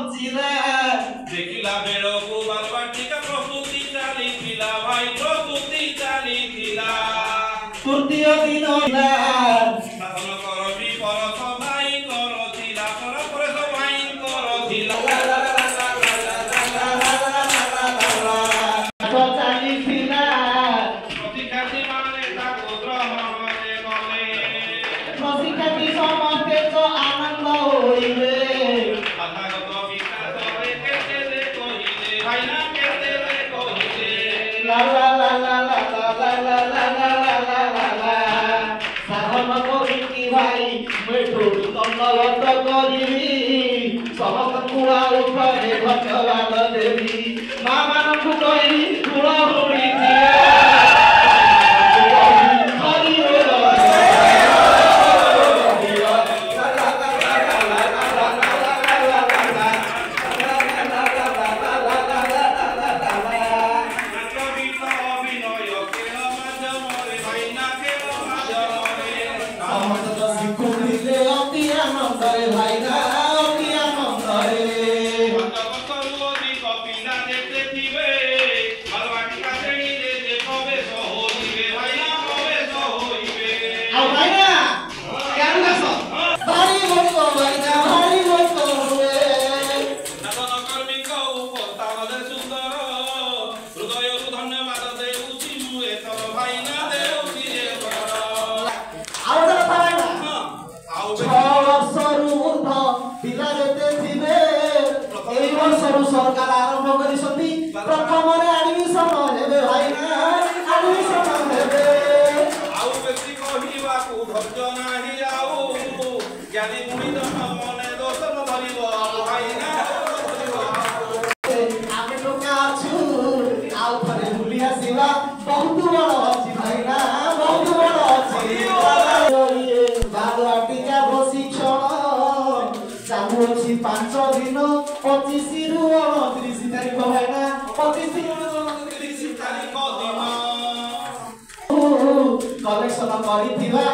बंचिला देखिला बेळकु बालवाटिका प्रस्तुति चालिथिला भाई प्रस्तुति चालिथिला तृतीय दिन शासन करबी परस भाई करथिला परस भाई करथिला चालिथिला प्रतिखाती माने ताको ग्रहणले गले प्रतिखाती समस्ते जो आनंद होइले अथागत विकासरे केतेले कहिले भाइना केतेले कहिले ला ला ला ला ला ला ला ला ला ला ला साधन करिकी भाई मेठो दंडवत करिबी समस्तଙ୍କୁ ଆଉ ଥରେ ଧନ୍ୟବାଦ ଦେବି ମା ମାନଙ୍କୁ କହି ତୁଳ ହୁଡ଼ି सरकार आरंभ करिसथि प्रथम रे एडमिशन हेबे भाइना एडमिशन हेबे आउ बेसी कहिबा को धैर्य नाही आउ ज्ञानी मुनिदन मने दोषन धरिबो भाइना आमे टोका छु आउ थरे भूली आसीबा बहुत बड़ अछि भाइना बहुत बड़ अछि बालवाटिका प्रशिक्षण चालू अछि 5 दिन 25 रु 29 तारिख भाइना 25 रु 29 तारिख दिन कलेक्शन करिथिबा